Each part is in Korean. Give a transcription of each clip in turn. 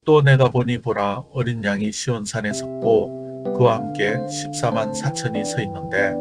또 내가 보니 보라 어린 양이 시온산에 섰고 그와 함께 14만 4천이 서 있는데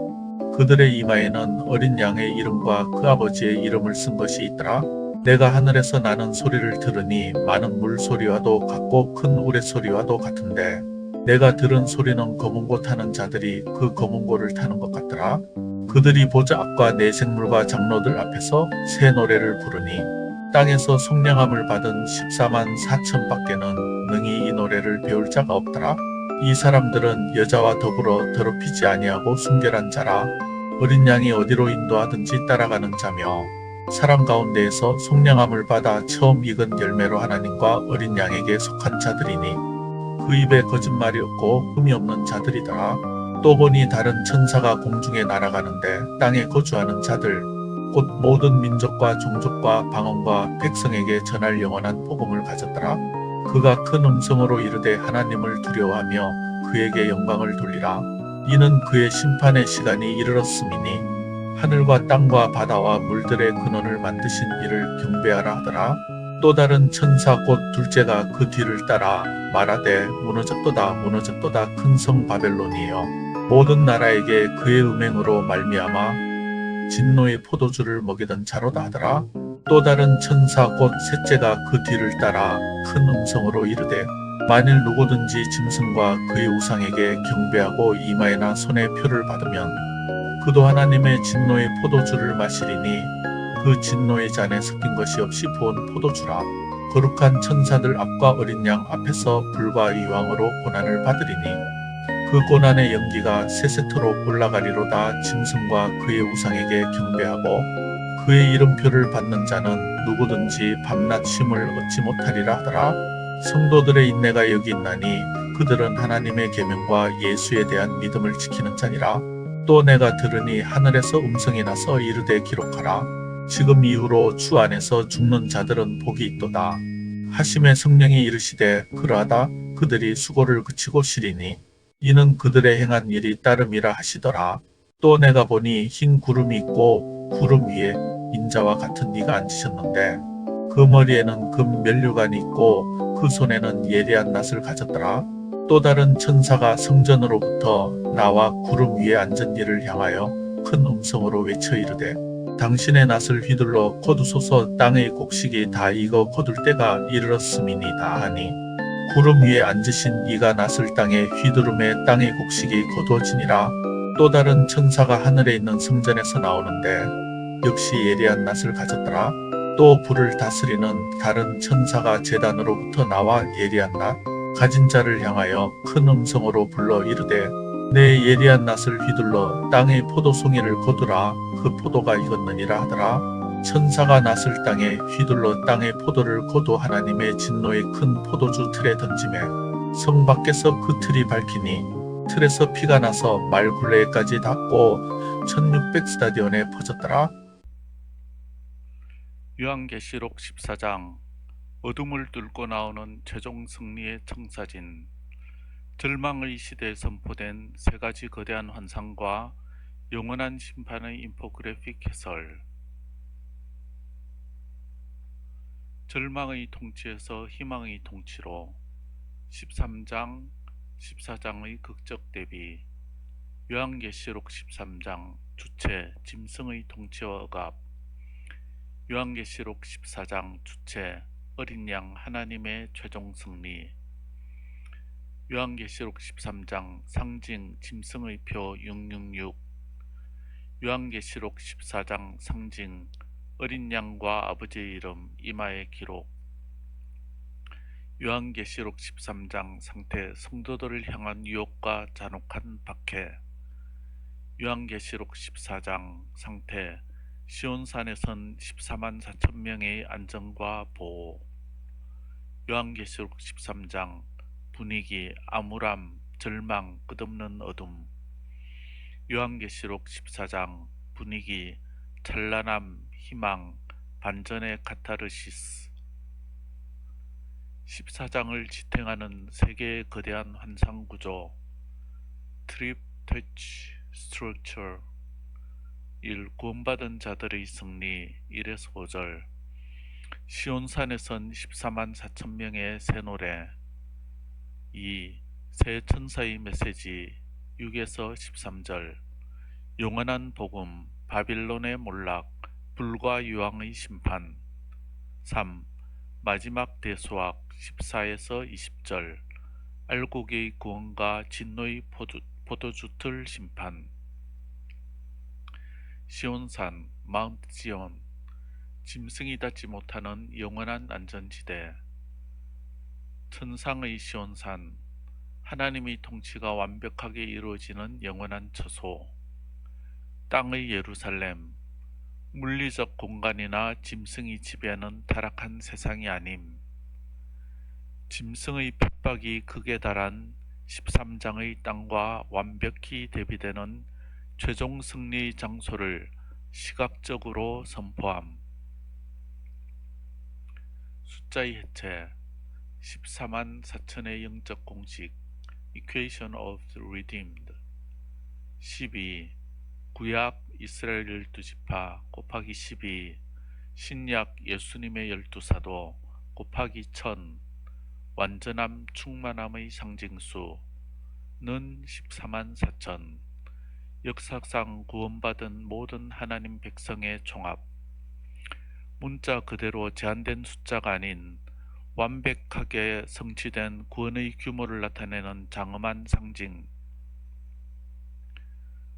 그들의 이마에는 어린 양의 이름과 그 아버지의 이름을 쓴 것이 있더라. 내가 하늘에서 나는 소리를 들으니 많은 물소리와도 같고 큰 우레소리와도 같은데 내가 들은 소리는 검은고 타는 자들이 그 검은고를 타는 것 같더라. 그들이 보좌 앞과 네 생물과 장로들 앞에서 새 노래를 부르니 땅에서 속량함을 받은 14만 4천 밖에는 능히 이 노래를 배울 자가 없더라. 이 사람들은 여자와 더불어 더럽히지 아니하고 순결한 자라. 어린 양이 어디로 인도하든지 따라가는 자며 사람 가운데에서 속량함을 받아 처음 익은 열매로 하나님과 어린 양에게 속한 자들이니 그 입에 거짓말이 없고 흠이 없는 자들이더라. 또 보니 다른 천사가 공중에 날아가는데 땅에 거주하는 자들 곧 모든 민족과 종족과 방언과 백성에게 전할 영원한 복음을 가졌더라. 그가 큰 음성으로 이르되 하나님을 두려워하며 그에게 영광을 돌리라. 이는 그의 심판의 시간이 이르렀음이니 하늘과 땅과 바다와 물들의 근원을 만드신 이를 경배하라 하더라. 또 다른 천사 곧 둘째가 그 뒤를 따라 말하되 무너졌도다 무너졌도다 큰 성 바벨론이여 모든 나라에게 그의 음행으로 말미암아 진노의 포도주를 먹이던 자로다 하더라. 또 다른 천사 곧 셋째가 그 뒤를 따라 큰 음성으로 이르되 만일 누구든지 짐승과 그의 우상에게 경배하고 이마에나 손에 표를 받으면 그도 하나님의 진노의 포도주를 마시리니 그 진노의 잔에 섞인 것이 없이 부은 포도주라. 거룩한 천사들 앞과 어린 양 앞에서 불과 이왕으로 고난을 받으리니 그 고난의 연기가 세세토록 올라가리로다. 짐승과 그의 우상에게 경배하고 그의 이름표를 받는 자는 누구든지 밤낮 쉼을 얻지 못하리라 하더라. 성도들의 인내가 여기 있나니 그들은 하나님의 계명과 예수에 대한 믿음을 지키는 자니라. 또 내가 들으니 하늘에서 음성이 나서 이르되 기록하라. 지금 이후로 주 안에서 죽는 자들은 복이 있도다 하심에 성령이 이르시되 그러하다. 그들이 수고를 그치고 쉬리니 이는 그들의 행한 일이 따름이라 하시더라. 또 내가 보니 흰 구름이 있고 구름 위에 인자와 같은 이가 앉으셨는데 그 머리에는 금 면류관이 있고 그 손에는 예리한 낫을 가졌더라. 또 다른 천사가 성전으로부터 나와 구름 위에 앉은 이를 향하여 큰 음성으로 외쳐 이르되 당신의 낫을 휘둘러 거두소서. 땅의 곡식이 다 익어 거둘 때가 이르렀음이니이다 하니 구름 위에 앉으신 이가 낫을 땅에 휘두름에 땅의 곡식이 거두어지니라. 또 다른 천사가 하늘에 있는 성전에서 나오는데 역시 예리한 낫을 가졌더라. 또 불을 다스리는 다른 천사가 제단으로부터 나와 예리한 낫 가진 자를 향하여 큰 음성으로 불러 이르되 내 예리한 낫을 휘둘러 땅의 포도송이를 거두라. 그 포도가 익었느니라 하더라. 천사가 낫을 땅에 휘둘러 땅의 포도를 거두 하나님의 진노의 큰 포도주 틀에 던지매 성 밖에서 그 틀이 밝히니 틀에서 피가 나서 말 굴레까지 닿고 1600 스타디온에 퍼졌더라. 요한계시록 14장. 어둠을 뚫고 나오는 최종 승리의 청사진. 절망의 시대에 선포된 세 가지 거대한 환상과 영원한 심판의 인포그래픽 해설. 절망의 통치에서 희망의 통치로. 13장, 14장의 극적 대비. 요한계시록 13장 주체 짐승의 통치와 억압. 요한계시록 14장 주체 어린 양 하나님의 최종 승리. 요한계시록 13장 상징 짐승의 표 666. 요한계시록 14장 상징 어린 양과 아버지의 이름 이마의 기록. 요한계시록 13장 상태 성도들을 향한 유혹과 잔혹한 박해. 요한계시록 14장 상태 시온산에선 14만 4천 명의 안전과 보호. 요한계시록 13장 분위기 암울함, 절망, 끝없는 어둠. 요한계시록 14장 분위기 찬란함, 희망, 반전의 카타르시스. 14장을 지탱하는 세계의 거대한 환상구조. 트립 터치 스트럭처. 1. 구원받은 자들의 승리 1에서 5절. 시온산에선 14만 4천 명의 새 노래. 2. 새 천사의 메시지 6에서 13절. 영원한 복음, 바빌론의 몰락, 불과 유황의 심판. 3. 마지막 대수학 14에서 20절. 알곡의 구원과 진노의 포도주틀 심판. 시온산, 마운트 지온, 짐승이 닿지 못하는 영원한 안전지대. 천상의 시온산, 하나님의 통치가 완벽하게 이루어지는 영원한 처소. 땅의 예루살렘, 물리적 공간이나 짐승이 지배하는 타락한 세상이 아님. 짐승의 핍박이 극에 달한 13장의 땅과 완벽히 대비되는 최종 승리의 장소를 시각적으로 선포함. 숫자의 해체 14만 4천의 영적 공식 Equation of the Redeemed. 12. 구약 이스라엘 12지파 곱하기 12. 신약 예수님의 12사도 곱하기 1000. 완전함 충만함의 상징수 는 14만 4천. 역사상 구원받은 모든 하나님 백성의 종합. 문자 그대로 제한된 숫자가 아닌 완벽하게 성취된 구원의 규모를 나타내는 장엄한 상징.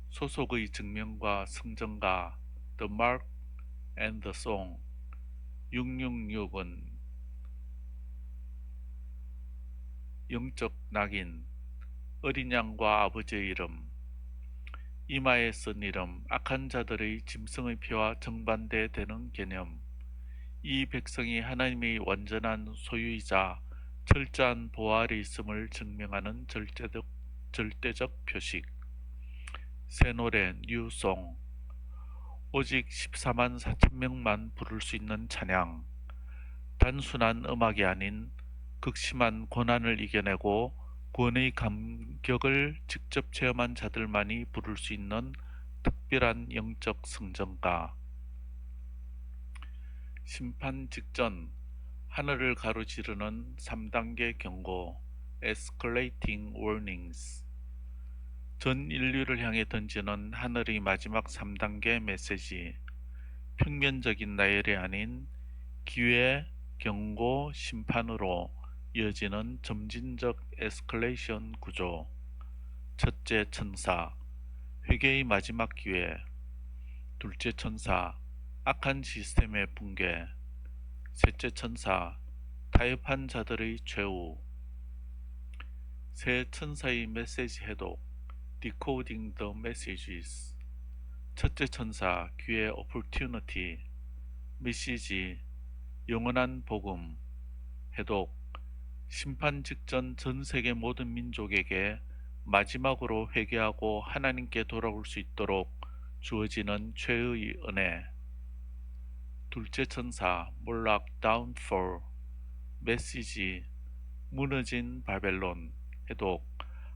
소속의 증명과 성전가 The Mark and the Song 666은 영적 낙인, 어린 양과 아버지의 이름, 이마에 쓴 이름, 악한 자들의 짐승의 피와 정반대되는 개념. 이 백성이 하나님의 완전한 소유이자 철저한 보호 아래 있음을 증명하는 절대적 표식. 새 노래 뉴송, 오직 14만 4천 명만 부를 수 있는 찬양. 단순한 음악이 아닌 극심한 고난을 이겨내고 구원의 감격을 직접 체험한 자들만이 부를 수 있는 특별한 영적 성전가. 심판 직전 하늘을 가로지르는 3단계 경고 Escalating Warnings. 전 인류를 향해 던지는 하늘의 마지막 3단계 메시지. 평면적인 나열이 아닌 기회, 경고, 심판으로 이어지는 점진적 에스컬레이션 구조. 첫째 천사, 회개의 마지막 기회. 둘째 천사, 악한 시스템의 붕괴. 셋째 천사, 타협한 자들의 최후. 새 천사의 메시지 해독 Decoding the Messages. 첫째 천사, 기회 Opportunity. 메시지, 영원한 복음. 해독, 심판 직전 전 세계 모든 민족에게 마지막으로 회개하고 하나님께 돌아올 수 있도록 주어지는 최후의 은혜. 둘째 천사, 몰락 다운폴. 메시지, 무너진 바벨론. 해독,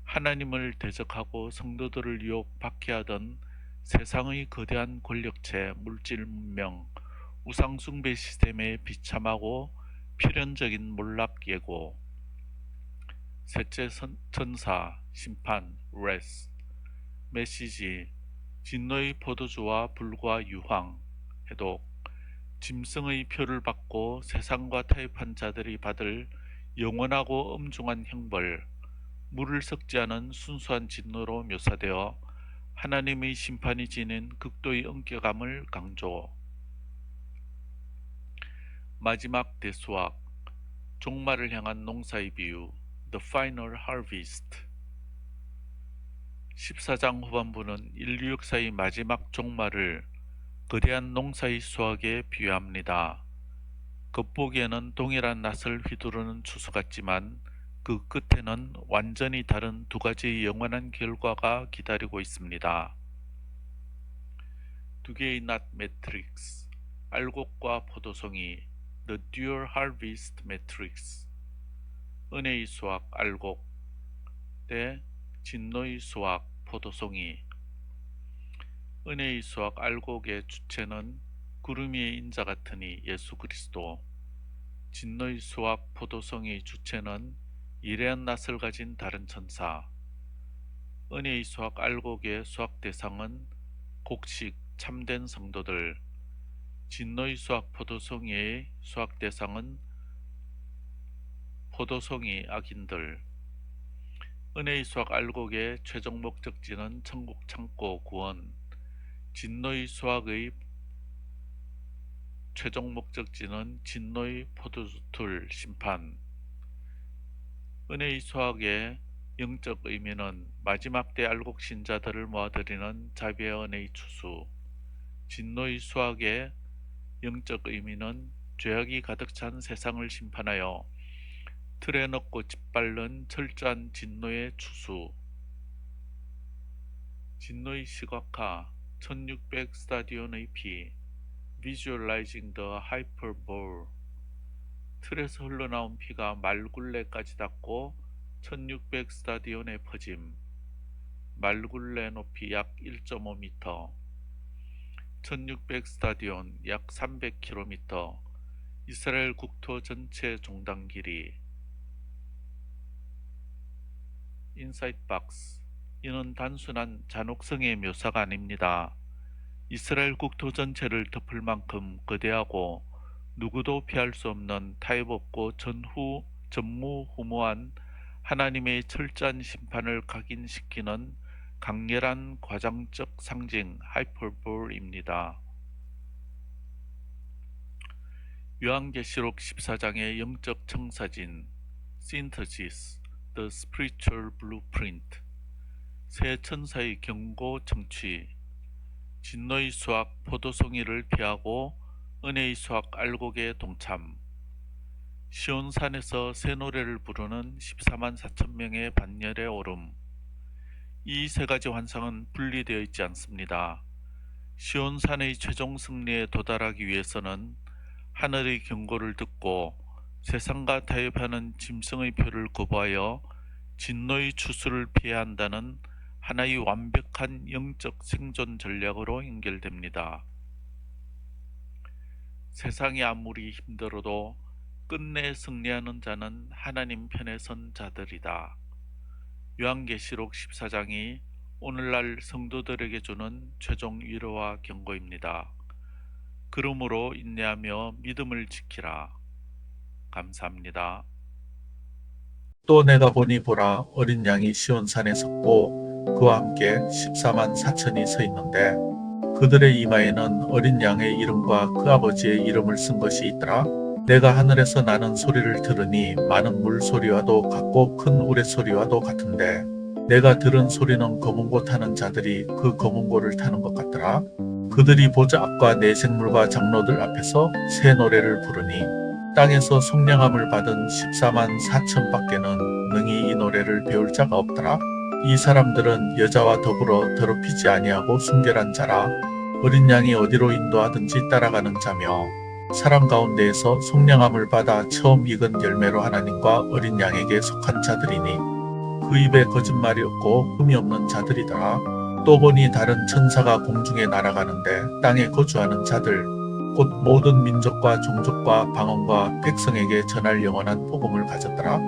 하나님을 대적하고 성도들을 유혹 박해하던 세상의 거대한 권력체, 물질 문명, 우상숭배 시스템의 비참하고 필연적인 몰락 예고. 셋째 천사, 심판, 레스. 메시지, 진노의 포도주와 불과 유황. 해독, 짐승의 표를 받고 세상과 타협한 자들이 받을 영원하고 엄중한 형벌, 물을 섞지 않은 순수한 진노로 묘사되어 하나님의 심판이 지닌 극도의 엄격함을 강조. 마지막 대수학, 종말을 향한 농사의 비유 The Final Harvest. 14장 후반부는 인류 역사의 마지막 종말을 거대한 농사의 수확에 비유합니다. 겉보기에는 동일한 낫을 휘두르는 추수 같지만 그 끝에는 완전히 다른 두 가지의 영원한 결과가 기다리고 있습니다. 두 개의 낫 매트릭스, 알곡과 포도송이 The Dual Harvest Matrix. 은혜의 수확 알곡 대 진노의 수확 포도송이. 은혜의 수확 알곡의 주체는 구름 위의 인자 같으니 예수 그리스도. 진노의 수확 포도송이 주체는 이레한 낯을 가진 다른 천사. 은혜의 수확 알곡의 수확 대상은 곡식 참된 성도들. 진노의 수확 포도송이의 수확 대상은 포도송이 악인들. 은혜의 수확 알곡의 최종 목적지는 천국 창고 구원. 진노의 수확의 최종 목적지는 진노의 포도주틀 심판. 은혜의 수확의 영적 의미는 마지막 때 알곡 신자들을 모아들이는 자비의 은혜의 추수. 진노의 수확의 영적 의미는 죄악이 가득 찬 세상을 심판하여 틀에 넣고 짓밟는 철저한 진노의 추수. 진노의 시각화 1600 스타디온의 피. Visualizing the Hyperbole. 틀에서 흘러나온 피가 말굴레까지 닿고 1600 스타디온에 퍼짐. 말굴레 높이 약 1.5m. 1600 스타디온 약 300km. 이스라엘 국토 전체 종당 길이. 인사이트 박스. 이는 단순한 잔혹성의 묘사가 아닙니다. 이스라엘 국토 전체를 덮을 만큼 거대하고 누구도 피할 수 없는 타협없고 전무후무한 하나님의 철저한 심판을 각인시키는 강렬한 과장적 상징 하이퍼볼입니다. 요한계시록 14장의 영적 청사진 Synthesis, The Spiritual Blueprint. 새 천사의 경고 청취. 진노의 수확 포도송이를 피하고 은혜의 수확 알곡에 동참. 시온산에서 새 노래를 부르는 14만 4천 명의 반열에 오름. 이 세 가지 환상은 분리되어 있지 않습니다. 시온산의 최종 승리에 도달하기 위해서는 하늘의 경고를 듣고 세상과 타협하는 짐승의 표를 거부하여 진노의 추수를 피해야 한다는 하나의 완벽한 영적 생존 전략으로 연결됩니다. 세상이 아무리 힘들어도 끝내 승리하는 자는 하나님 편에 선 자들이다. 요한계시록 14장이 오늘날 성도들에게 주는 최종 위로와 경고입니다. 그러므로 인내하며 믿음을 지키라. 감사합니다. 또 내가 보니 보라 어린 양이 시온산에 섰고 그와 함께 14만 4천이 서 있는데 그들의 이마에는 어린 양의 이름과 그 아버지의 이름을 쓴 것이 있더라. 내가 하늘에서 나는 소리를 들으니 많은 물소리와도 같고 큰 우레소리와도 같은데 내가 들은 소리는 검은고 타는 자들이 그 검은고를 타는 것 같더라. 그들이 보좌 앞과 네 생물과 장로들 앞에서 새 노래를 부르니 땅에서 속량함을 받은 14만 4천 밖에는 능히 이 노래를 배울 자가 없더라. 이 사람들은 여자와 더불어 더럽히지 아니하고 순결한 자라. 어린 양이 어디로 인도하든지 따라가는 자며 사람 가운데에서 속량함을 받아 처음 익은 열매로 하나님과 어린 양에게 속한 자들이니 그 입에 거짓말이 없고 흠이 없는 자들이더라. 또 보니 다른 천사가 공중에 날아가는데 땅에 거주하는 자들 곧 모든 민족과 종족과 방언과 백성에게 전할 영원한 복음을 가졌더라.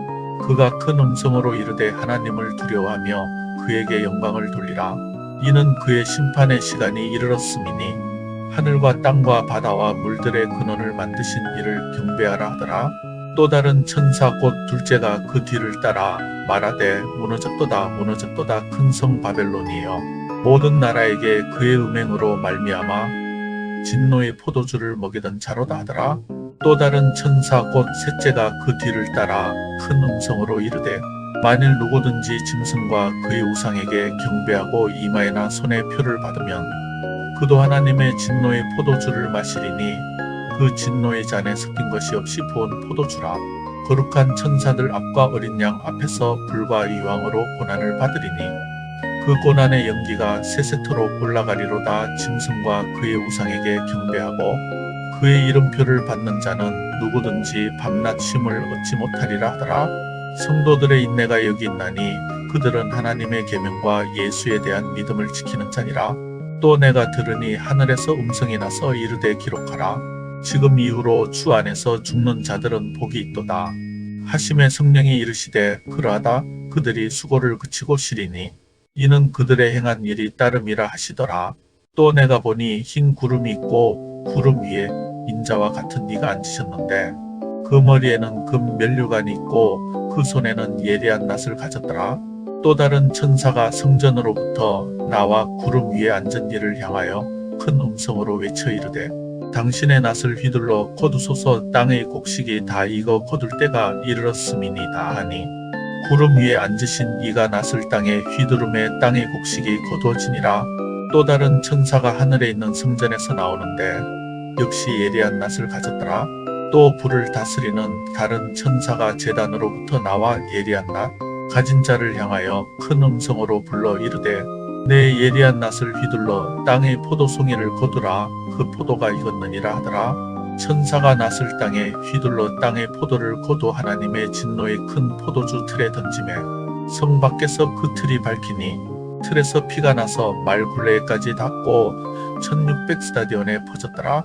그가 큰 음성으로 이르되 하나님을 두려워하며 그에게 영광을 돌리라. 이는 그의 심판의 시간이 이르렀음이니 하늘과 땅과 바다와 물들의 근원을 만드신 이를 경배하라 하더라. 또 다른 천사 곧 둘째가 그 뒤를 따라 말하되 무너졌도다 무너졌도다 큰 성 바벨론이여 모든 나라에게 그의 음행으로 말미암아 진노의 포도주를 먹이던 자로다 하더라. 또 다른 천사 곧 셋째가 그 뒤를 따라 큰 음성으로 이르되 만일 누구든지 짐승과 그의 우상에게 경배하고 이마에나 손에 표를 받으면 그도 하나님의 진노의 포도주를 마시리니 그 진노의 잔에 섞인 것이 없이 부은 포도주라. 거룩한 천사들 앞과 어린 양 앞에서 불과 이왕으로 고난을 받으리니 그 고난의 연기가 세세토록 올라가리로다. 짐승과 그의 우상에게 경배하고 그의 이름표를 받는 자는 누구든지 밤낮 쉼을 얻지 못하리라 하더라. 성도들의 인내가 여기 있나니 그들은 하나님의 계명과 예수에 대한 믿음을 지키는 자니라. 또 내가 들으니 하늘에서 음성이 나서 이르되 기록하라. 지금 이후로 주 안에서 죽는 자들은 복이 있도다. 하심의 성령이 이르시되 그러하다 그들이 수고를 그치고 쉬리니 이는 그들의 행한 일이 따름이라 하시더라. 또 내가 보니 흰 구름이 있고 구름 위에 인자와 같은 이가 앉으셨는데 그 머리에는 금 면류관이 있고 그 손에는 예리한 낫을 가졌더라. 또 다른 천사가 성전으로부터 나와 구름 위에 앉은 이를 향하여 큰 음성으로 외쳐 이르되 당신의 낫을 휘둘러 거두소서 땅의 곡식이 다 익어 거둘 때가 이르렀음이니이다 하니 구름 위에 앉으신 이가 낫을 땅에 휘두름에 땅의 곡식이 거두어지니라. 또 다른 천사가 하늘에 있는 성전에서 나오는데 역시 예리한 낫을 가졌더라. 또 불을 다스리는 다른 천사가 제단으로부터 나와 예리한 낫 가진 자를 향하여 큰 음성으로 불러 이르되 내 예리한 낫을 휘둘러 땅의 포도송이를 거두라. 그 포도가 익었느니라 하더라. 천사가 낫을 땅에 휘둘러 땅의 포도를 거두 하나님의 진노의 큰 포도주 틀에 던지매 성 밖에서 그 틀이 밝히니 틀에서 피가 나서 말 굴레까지 닿고 1600 스타디온에 퍼졌더라.